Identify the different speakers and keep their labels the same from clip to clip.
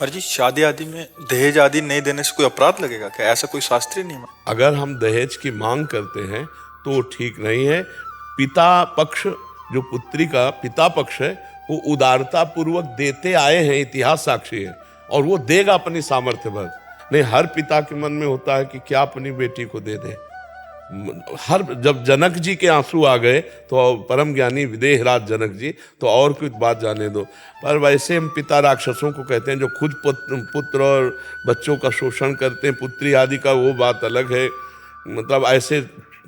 Speaker 1: पर जी शादी आदि में दहेज आदि नहीं देने से कोई अपराध लगेगा क्या? ऐसा कोई शास्त्रीय नियम है?
Speaker 2: अगर हम दहेज की मांग करते हैं तो वो ठीक नहीं है। पिता पक्ष, जो पुत्री का पिता पक्ष है, वो उदारता पूर्वक देते आए हैं, इतिहास साक्षी है, और वो देगा अपनी सामर्थ्य भर। नहीं, हर पिता के मन में होता है कि क्या अपनी बेटी को दे दे। हर जब जनक जी के आंसू आ गए तो परम ज्ञानी विदेहराज जनक जी, तो और कुछ बात जाने दो। पर वैसे हम पिता राक्षसों को कहते हैं जो खुद पुत्र और बच्चों का शोषण करते हैं, पुत्री आदि का, वो बात अलग है। मतलब ऐसे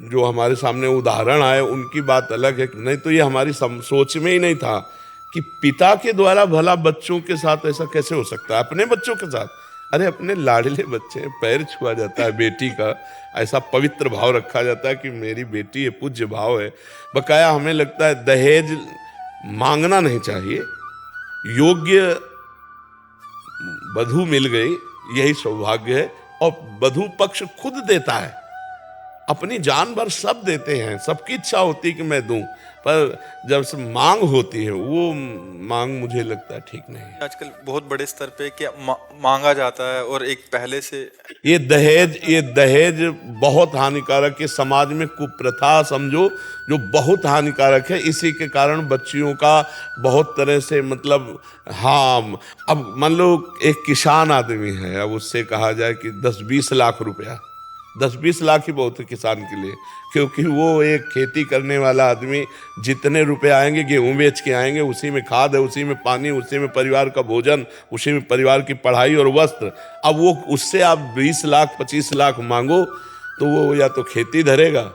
Speaker 2: जो हमारे सामने उदाहरण आए उनकी बात अलग है। नहीं तो ये हमारी सोच में ही नहीं था कि पिता के द्वारा भला बच्चों के साथ ऐसा कैसे हो सकता है, अपने बच्चों के साथ। अरे अपने लाडले बच्चे, पैर छुआ जाता है बेटी का, ऐसा पवित्र भाव रखा जाता है कि मेरी बेटी है, पूज्य भाव है। बकाया हमें लगता है दहेज मांगना नहीं चाहिए, योग्य वधू मिल गई यही सौभाग्य है। और वधू पक्ष खुद देता है, अपनी जान भर सब देते हैं, सबकी इच्छा होती है कि मैं दूं, पर जब से मांग होती है वो मांग मुझे लगता है ठीक नहीं है।
Speaker 1: आजकल बहुत बड़े स्तर पे क्या मांगा जाता है, और एक पहले से
Speaker 2: ये दहेज बहुत हानिकारक है। समाज में कुप्रथा समझो जो बहुत हानिकारक है। इसी के कारण बच्चियों का बहुत तरह से मतलब, हाँ, अब मान लो एक किसान आदमी है, अब उससे कहा जाए कि 10-20 लाख रुपया, 10-20 लाख ही बहुत है किसान के लिए, क्योंकि वो एक खेती करने वाला आदमी, जितने रुपए आएंगे गेहूं बेच के आएंगे, उसी में खाद है, उसी में पानी, उसी में परिवार का भोजन, उसी में परिवार की पढ़ाई और वस्त्र। अब वो उससे आप 20 लाख 25 लाख मांगो तो वो या तो खेती धरेगा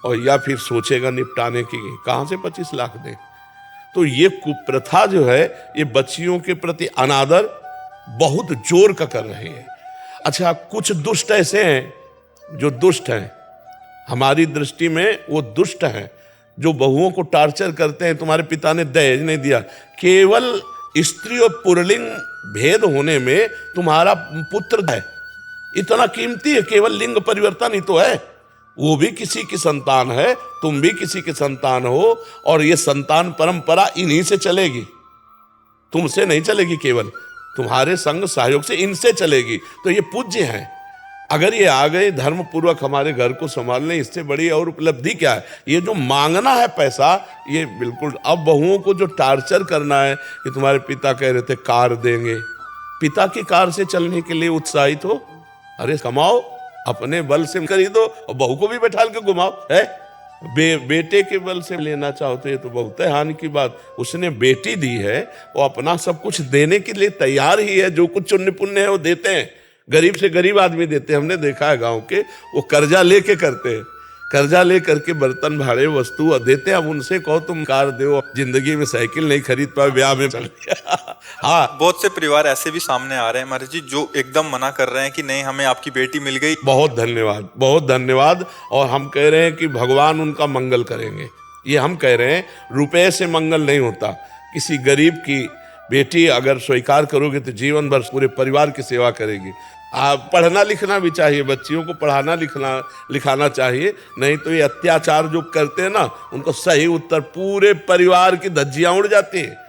Speaker 2: और या फिर सोचेगा निपटाने की, कहाँ से 25 लाख दें। तो ये कुप्रथा जो है, ये बच्चियों के प्रति अनादर बहुत जोर का कर रही है। अच्छा, कुछ दुष्ट ऐसे हैं जो दुष्ट हैं, हमारी दृष्टि में वो दुष्ट हैं, जो बहुओं को टार्चर करते हैं। तुम्हारे पिता ने दहेज नहीं दिया, केवल स्त्री और पुरलिंग भेद होने में तुम्हारा पुत्र है इतना कीमती है, केवल लिंग परिवर्तन ही तो है। वो भी किसी की संतान है, तुम भी किसी की संतान हो, और ये संतान परंपरा इन्हीं से चलेगी, तुमसे नहीं चलेगी, केवल तुम्हारे संग सहयोग से इनसे चलेगी। तो ये पूज्य हैं। अगर ये आ गए धर्म पूर्वक हमारे घर को संभालने, इससे बड़ी और उपलब्धि क्या है। ये जो मांगना है पैसा, ये बिल्कुल। अब बहुओं को जो टार्चर करना है कि तुम्हारे पिता कह रहे थे कार देंगे, पिता की कार से चलने के लिए उत्साहित हो, अरे कमाओ, अपने बल से खरीदो और बहू को भी बैठाल के घुमाओ है। बेटे के बल से लेना चाहो तो ये तो बहुत है हानि की बात। उसने बेटी दी है, वो अपना सब कुछ देने के लिए तैयार ही है, जो कुछ पुण्य पुण्य है वो देते हैं, गरीब से गरीब आदमी देते हैं। हमने देखा है गांव के, वो कर्जा लेके करते हैं, कर्जा ले करके बर्तन भाड़े वस्तु देते हैं। अब उनसे कहो तुम कार दो, जिंदगी में साइकिल नहीं खरीद पाए, ब्याह में चल गया। हाँ,
Speaker 1: बहुत से परिवार ऐसे भी सामने आ रहे हैं महाराज जी, जो एकदम मना कर रहे हैं कि नहीं, हमें आपकी बेटी मिल गई।
Speaker 2: बहुत धन्यवाद, बहुत धन्यवाद। और हम कह रहे हैं कि भगवान उनका मंगल करेंगे, ये हम कह रहे हैं। रुपए से मंगल नहीं होता। किसी गरीब की बेटी अगर स्वीकार करोगे तो जीवन भर पूरे परिवार की सेवा करेगी। पढ़ना लिखना भी चाहिए, बच्चियों को पढ़ाना लिखाना चाहिए, नहीं तो ये अत्याचार जो करते हैं ना, उनको सही उत्तर पूरे परिवार की धज्जियां उड़ जाती है।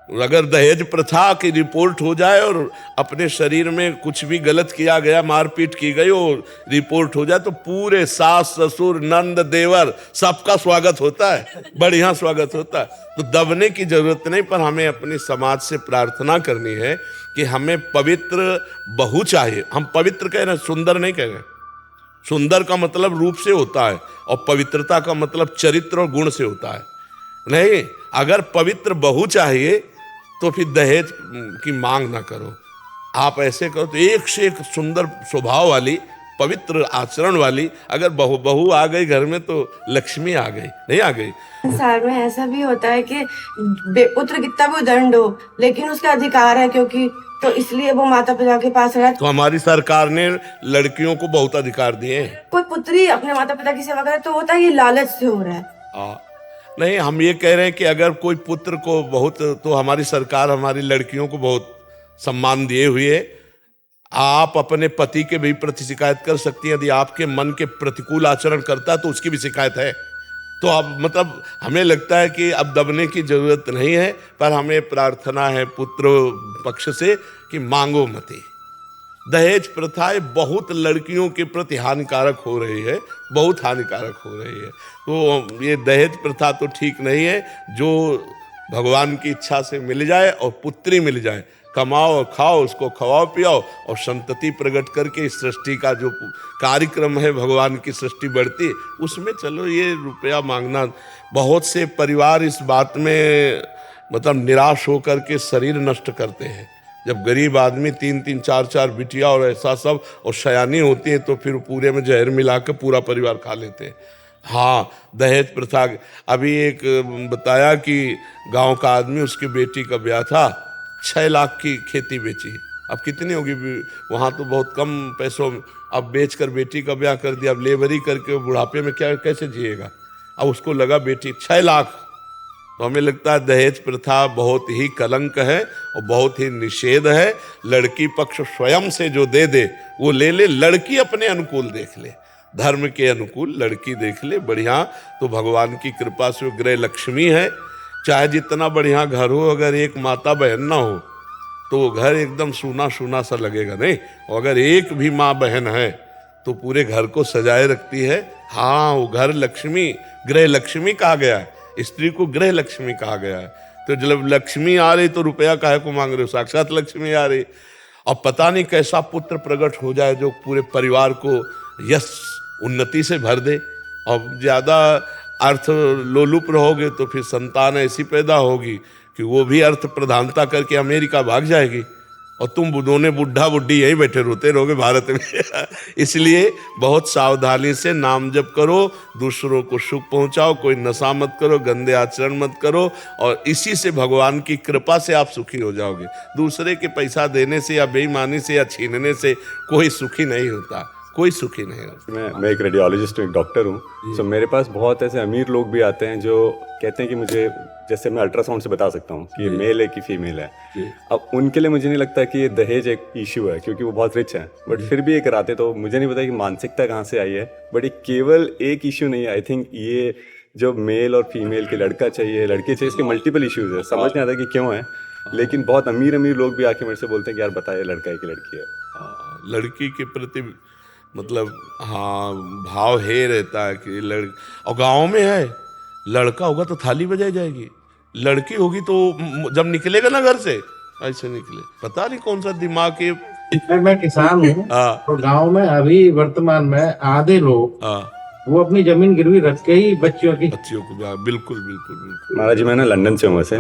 Speaker 2: अगर दहेज प्रथा की रिपोर्ट हो जाए और अपने शरीर में कुछ भी गलत किया गया, मारपीट की गई, और रिपोर्ट हो जाए तो पूरे सास ससुर नंद देवर सबका स्वागत होता है, बढ़िया स्वागत होता है। तो दबने की जरूरत नहीं, पर हमें अपने समाज से प्रार्थना करनी है कि हमें पवित्र बहू चाहिए। हम पवित्र कह रहे हैं, सुंदर नहीं कह रहे। सुंदर का मतलब रूप से होता है, और पवित्रता का मतलब चरित्र और गुण से होता है। नहीं, अगर पवित्र बहू चाहिए तो फिर दहेज की मांग ना करो। आप ऐसे करो तो एक से एक सुंदर स्वभाव वाली, पवित्र आचरण वाली अगर बहू आ गई घर में तो लक्ष्मी आ गई, नहीं आ गई।
Speaker 3: संसार में ऐसा भी होता है कि पुत्र कितना भी दंड हो, लेकिन उसका अधिकार है, क्योंकि तो इसलिए वो माता पिता के पास रहा।
Speaker 2: तो हमारी सरकार ने लड़कियों को बहुत अधिकार दिए हैं।
Speaker 3: कोई पुत्री अपने माता पिता की सेवा करे तो होता है ये लालच से हो रहा है।
Speaker 2: नहीं, हम ये कह रहे हैं कि अगर कोई पुत्र को बहुत, तो हमारी सरकार हमारी लड़कियों को बहुत सम्मान दिए हुए है। आप अपने पति के भी प्रति शिकायत कर सकती हैं, यदि आपके मन के प्रतिकूल आचरण करता है तो उसकी भी शिकायत है। तो अब मतलब हमें लगता है कि अब दबने की जरूरत नहीं है, पर हमें प्रार्थना है पुत्र पक्ष से कि मांगो मती। दहेज प्रथा बहुत लड़कियों के प्रति हानिकारक हो रही है, बहुत हानिकारक हो रही है। तो ये दहेज प्रथा तो ठीक नहीं है। जो भगवान की इच्छा से मिल जाए और पुत्री मिल जाए, कमाओ और खाओ, उसको खवाओ पियाओ और संतति प्रकट करके इस सृष्टि का जो कार्यक्रम है, भगवान की सृष्टि बढ़ती, उसमें चलो ये रुपया मांगना। बहुत से परिवार इस बात में मतलब निराश होकर के शरीर नष्ट करते हैं। जब गरीब आदमी 3-3 4-4 बिटिया और ऐसा सब और शयानी होती है तो फिर पूरे में जहर मिला कर पूरा परिवार खा लेते हैं। हाँ, दहेज प्रथा। अभी एक बताया कि गांव का आदमी, उसकी बेटी का ब्याह था, 6 लाख की खेती बेची। अब कितनी होगी वहाँ तो बहुत कम पैसों में, अब बेच कर बेटी का ब्याह कर दिया। अब लेबरी करके बुढ़ापे में क्या कैसे जिएगा। अब उसको लगा बेटी 6 लाख। तो हमें लगता है दहेज प्रथा बहुत ही कलंक है और बहुत ही निषेध है। लड़की पक्ष स्वयं से जो दे दे वो ले ले, लड़की अपने अनुकूल देख ले, धर्म के अनुकूल लड़की देख ले बढ़िया। तो भगवान की कृपा से वो गृह लक्ष्मी है। चाहे जितना बढ़िया घर हो, अगर एक माता बहन ना हो तो वो घर एकदम सूना सूना सा लगेगा नहीं। और अगर एक भी माँ बहन है तो पूरे घर को सजाए रखती है। हाँ, वो घर लक्ष्मी, गृह लक्ष्मी कहा गया है, स्त्री को गृह लक्ष्मी कहा गया है। तो जब लक्ष्मी आ रही तो रुपया काहे को मांग रहे हो, साक्षात लक्ष्मी आ रही। अब पता नहीं कैसा पुत्र प्रकट हो जाए जो पूरे परिवार को यश उन्नति से भर दे। और ज़्यादा अर्थ लोलुप रहोगे तो फिर संतान ऐसी पैदा होगी कि वो भी अर्थ प्रधानता करके अमेरिका भाग जाएगी और तुम दोनों बुढ़ा बुढ़ी यहीं बैठे रोते रहोगे भारत में। इसलिए बहुत सावधानी से नाम जप करो, दूसरों को सुख पहुंचाओ, कोई नशा मत करो, गंदे आचरण मत करो, और इसी से भगवान की कृपा से आप सुखी हो जाओगे। दूसरे के पैसा देने से या बेईमानी से या छीनने से कोई सुखी नहीं होता, कोई सुखी नहीं होता।
Speaker 4: मैं एक रेडियोलॉजिस्ट हूँ, एक डॉक्टर हूँ। सो मेरे पास बहुत ऐसे अमीर लोग भी आते हैं जो कहते हैं कि मुझे, जैसे मैं अल्ट्रासाउंड से बता सकता हूँ कि ये मेल है कि फीमेल है। अब उनके लिए मुझे नहीं लगता कि ये दहेज एक इशू है, क्योंकि वो बहुत रिच हैं, बट फिर भी ये कराते। तो मुझे नहीं पता कि मानसिकता कहाँ से आई है, बट ये केवल एक इशू नहीं है। आई थिंक ये जो मेल और फीमेल के, लड़का चाहिए लड़की चाहिए, इसके मल्टीपल इश्यूज है। समझ नहीं आता कि क्यों है, लेकिन बहुत अमीर लोग भी आके मेरे से बोलते हैं कि यार बताइए लड़का है कि लड़की है।
Speaker 2: लड़की के प्रति मतलब हाँ भाव है रहता है कि और गाँव में है, लड़का होगा तो थाली बजाई जाएगी, लड़की होगी तो जब निकलेगा ना घर से ऐसे निकले। पता नहीं कौन सा दिमाग के।
Speaker 5: मैं किसान हूँ तो गांव में अभी वर्तमान में आधे लोग वो अपनी जमीन गिरवी रख के ही बच्चियों को
Speaker 2: बिल्कुल बिल्कुल बिल्कुल।
Speaker 4: महाराज जी, मैं ना लंदन से हूँ वैसे,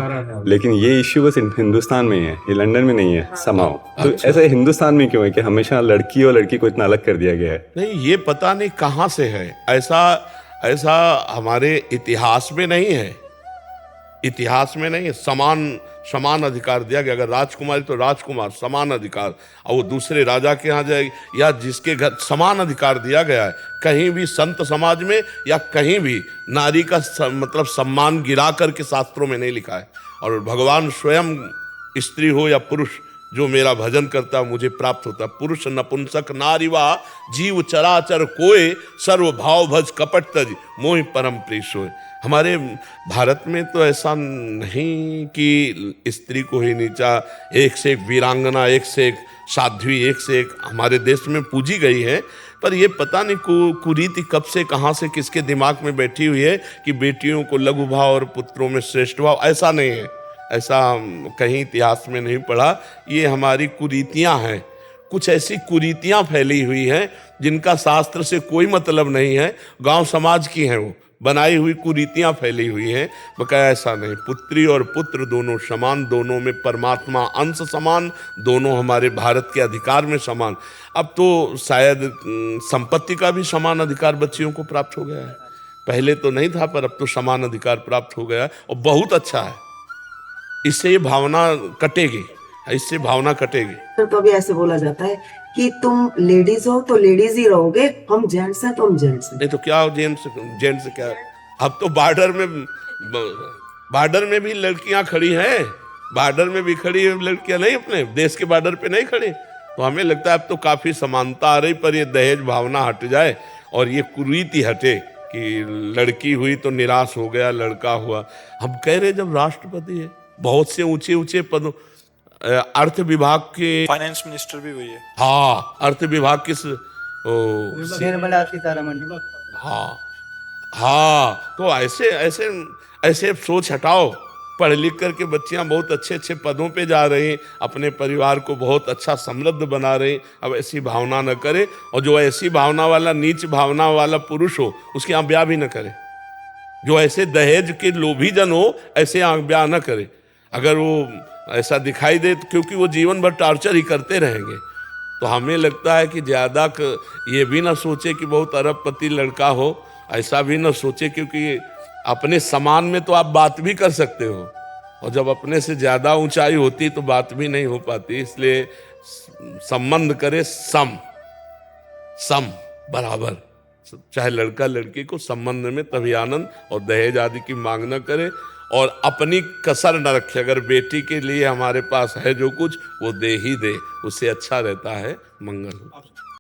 Speaker 4: लेकिन ये इश्यू बस हिंदुस्तान में ही है, ये लंदन में नहीं है समाओ। तो ऐसा हिंदुस्तान में क्यों है कि हमेशा लड़की और लड़की को इतना अलग कर दिया गया है?
Speaker 2: नहीं, ये पता नहीं कहाँ से है। ऐसा हमारे इतिहास में नहीं है, इतिहास में नहीं है। समान अधिकार दिया गया। अगर राजकुमारी तो राजकुमार, समान अधिकार। और वो दूसरे राजा के यहाँ जाएगी या जिसके घर, समान अधिकार दिया गया है। कहीं भी संत समाज में या कहीं भी नारी का मतलब सम्मान गिरा करके शास्त्रों में नहीं लिखा है। और भगवान स्वयं, स्त्री हो या पुरुष, जो मेरा भजन करता मुझे प्राप्त होता। पुरुष नपुंसक नारीवा जीव चराचर कोय, सर्व भाव भज कपट तज मोहि परम प्रिय सोय। हमारे भारत में तो ऐसा नहीं कि स्त्री को ही नीचा, एक से एक वीरांगना, एक से एक साध्वी, एक से एक हमारे देश में पूजी गई है। पर ये पता नहीं कुरीति कब से, कहाँ से, किसके दिमाग में बैठी हुई है कि बेटियों को लघु भाव और पुत्रों में श्रेष्ठ भाव। ऐसा नहीं है, ऐसा कहीं इतिहास में नहीं पढ़ा। ये हमारी कुरीतियाँ हैं। कुछ ऐसी कुरीतियाँ फैली हुई हैं जिनका शास्त्र से कोई मतलब नहीं है, गांव समाज की हैं, वो बनाई हुई कुरीतियाँ फैली हुई हैं। बकाया ऐसा नहीं। पुत्री और पुत्र दोनों समान, दोनों में परमात्मा अंश समान, दोनों हमारे भारत के अधिकार में समान। अब तो शायद संपत्ति का भी समान अधिकार बच्चियों को प्राप्त हो गया है। पहले तो नहीं था, पर अब तो समान अधिकार प्राप्त हो गया और बहुत अच्छा है। इससे ये भावना कटेगी, इससे भावना कटेगी।
Speaker 6: तो कभी ऐसे बोला जाता है कि तुम लेडीज हो तो लेडीज ही रहोगे, हम जेंट्स हैं तो हम जेंट्स हैं।
Speaker 2: नहीं तो क्या जेंट्स क्या। अब तो बॉर्डर में भी लड़कियां खड़ी हैं, बॉर्डर में भी खड़ी है लड़कियां, नहीं अपने देश के बॉर्डर पे नहीं खड़ी। तो हमें लगता है अब तो काफी समानता आ रही, पर ये दहेज भावना हट जाए और ये कुरीति हटे कि लड़की हुई तो निराश हो गया, लड़का हुआ। हम कह रहे जब राष्ट्रपति है, बहुत से ऊंचे ऊंचे पदों, अर्थ विभाग के,
Speaker 1: फाइनेंस मिनिस्टर भी वही है।
Speaker 2: हाँ, अर्थ विभाग की
Speaker 7: निर्मला सीतारमण।
Speaker 2: हाँ हाँ, तो ऐसे ऐसे ऐसे सोच हटाओ। पढ़ लिख करके बच्चियां बहुत अच्छे अच्छे पदों पे जा रही हैं, अपने परिवार को बहुत अच्छा समृद्ध बना रही हैं। अब ऐसी भावना न करे, और जो ऐसी भावना वाला, नीच भावना वाला पुरुष हो, उसके यहाँ ब्याह भी न करे। जो ऐसे दहेज के लोभी जन हो, ऐसे यहाँ ब्याह न करे। अगर वो ऐसा दिखाई दे तो, क्योंकि वो जीवन भर टॉर्चर ही करते रहेंगे। तो हमें लगता है कि ज़्यादा ये भी ना सोचे कि बहुत अरबपति लड़का हो, ऐसा भी ना सोचे, क्योंकि अपने समान में तो आप बात भी कर सकते हो, और जब अपने से ज़्यादा ऊंचाई होती तो बात भी नहीं हो पाती। इसलिए संबंध करे सम बराबर, चाहे लड़का लड़की को संबंध में तभी आनंद, और दहेज आदि की मांग न करे, और अपनी कसर न रखे। अगर बेटी के लिए हमारे पास है जो कुछ, वो दे ही दे, उससे अच्छा रहता है मंगल।